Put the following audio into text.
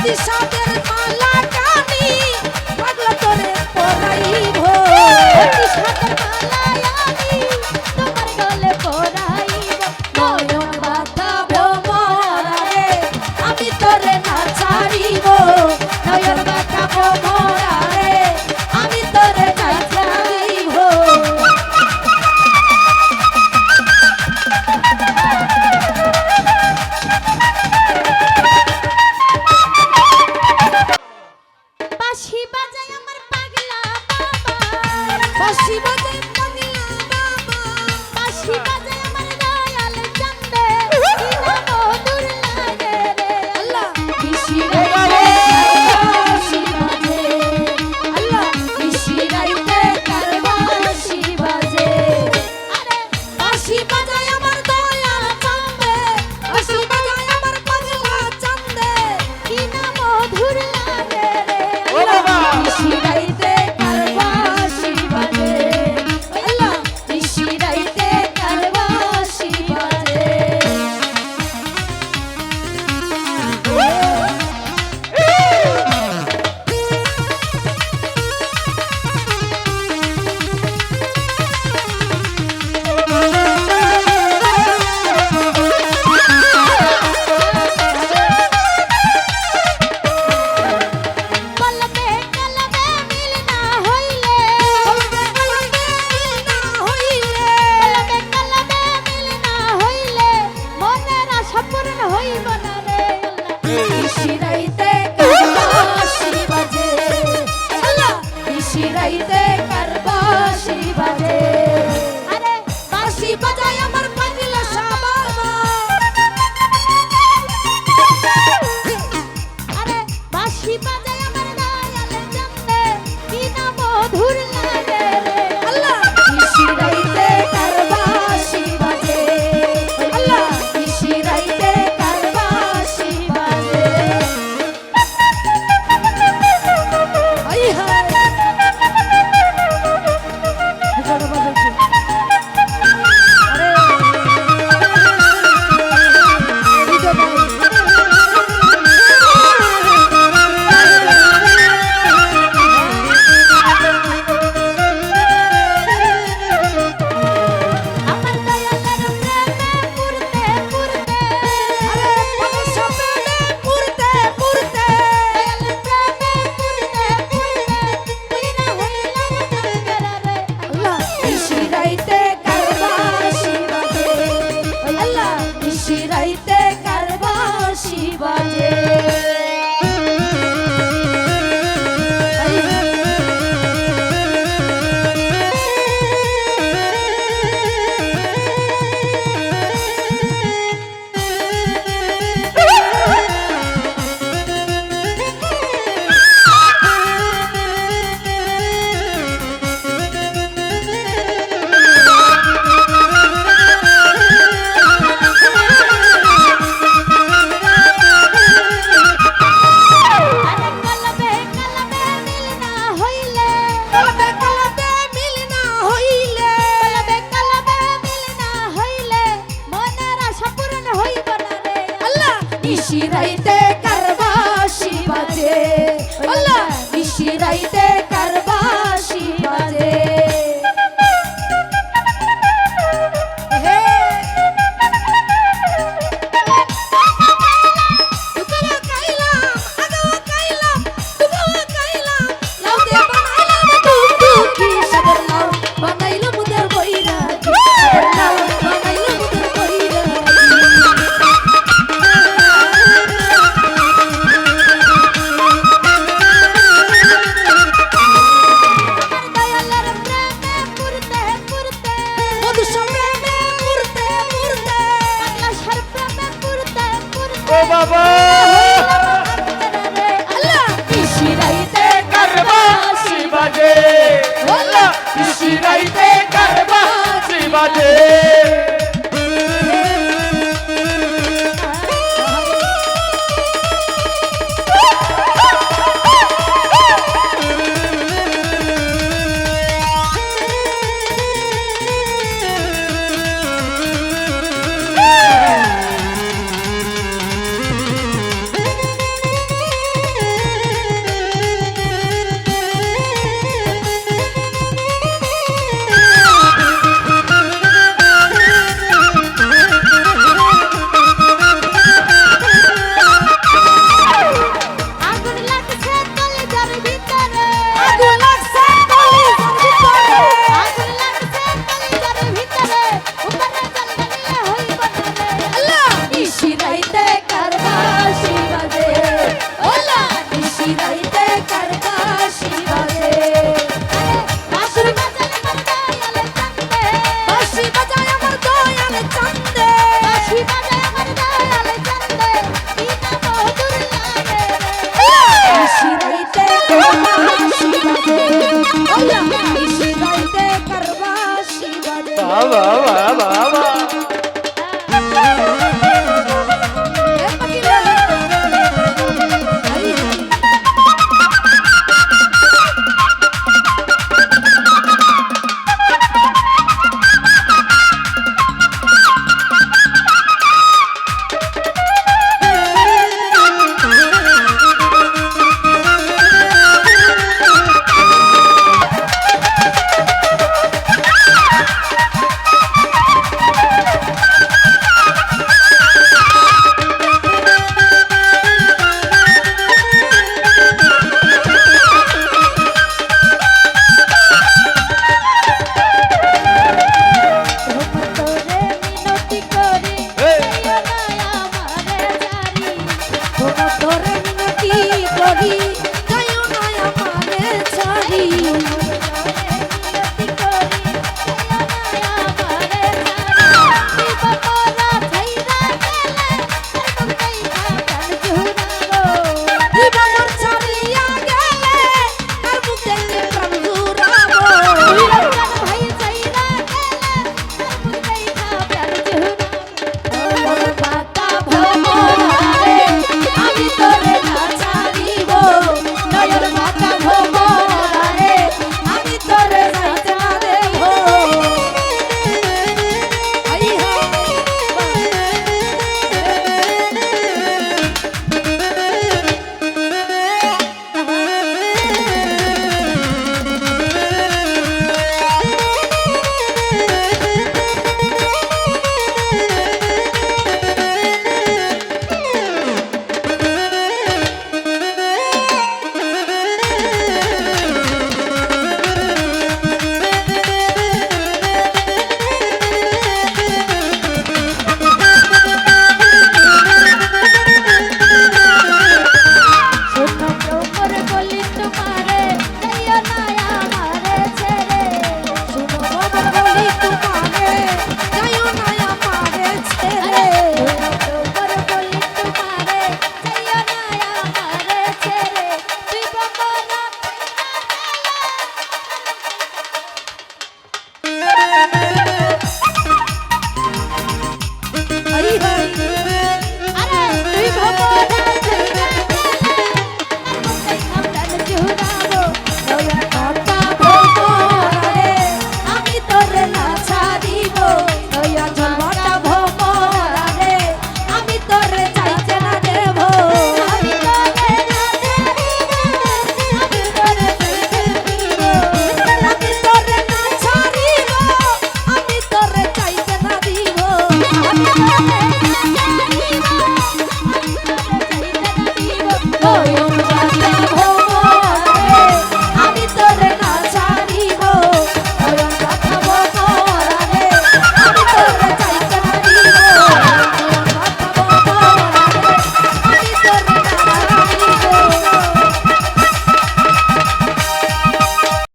বিষাদের মালা টানি পাগলা তোরে পরাইব বিষাদের মালা আমি তোমার গলে পরাইব নয়ন বাঁধা ভ্রমরে আমি তোরে না ছাড়িব নয়ন বাঁধা ভ্রমরে আমি তোরে না ছাড়িব বাঁশি বাজায় আমার পাগলা বাবা বাঁশি বাজায় পাগলা বাবা বাঁশি বাজায় আমার দয়াল চন্দে কি না মধুর লাগে রে আল্লাহ বিশিরাইতে বাঁশি বাজে আল্লাহ বিশিরাইতে কার বাঁশি বাজে আরে বাঁশি বাজায় আমার দয়াল চন্দে বাঁশি বাজায় আমার পাগলা চন্দে কি না মধুর লাগে রে বিশিরাইতে কার বাঁশি বাজে আল্লাহ বিশিরাইতে কার বাঁশি বাজে কলবে কলবে মিল না হইলে কলবে কলবে মিল না হইলে কলবে কলবে মিল না হইলে মনের আশা পূরণ হইব না রে আল্লাহ বিশিরাইতে কার বাঁশি বাজে আল্লাহ বিশিরাইতে কার বাঁশি বাজে আরে বাঁশি বাজায় আমার পাগলা বাবা আরে বাঁশি বাজায় আমার দয়াল চন্দে কি না মধুর লাগে রে আল্লাহ বিশিরাইতে কার বাঁশি বাজে আল্লাহ বিশিরাইতে কার বাঁশি বাজে আই হায় জোরে বাজাচ্ছি আরে ভিডিও আমার দয়ালের প্রেমে পুরতে পুরতে আরে পয়সা প্রেমে পুরতে পুরতে দয়ালের প্রেমে পুরতে পুরতে তুই না হইলাম কাঙ্গারা রে আল্লাহ বিশিরাইতে কার বাঁশি বাজে আল্লাহ বিশিরাইতে কার বাঁশি বাজে আরে কলবে কলবে মিল না হইলে কলবে কলবে মিল না হইলে কলবে কলবে মিল না হইলে মনের আশা পূরণ হইব না রে আল্লাহ বিশিরাইতে কার বাঁশি বাজে আল্লাহ বিশিরাইতে কার বাঁশি বাজে হে দুপুরে কাইলাম আগাও কাইলাম দুপুরে কাইলাম লাউ দিয়ে বানাইলাম টুকটুকি সাগর লাউ বানাইলাম মুদের বইরা সাগর লাউ বানাইলাম মুদের বইরা দয়ালের প্রেমে পুরতে পুরতে মধুসূদন প্রেমে পুরতে পুরতে পাগলা সার প্রেমে পুরতে পুরতে ও বাবা আল্লাহ বিশিরাইতে কার বাঁশি বাজে আল্লাহ বিশিরাইতে কার বাঁশি বাজে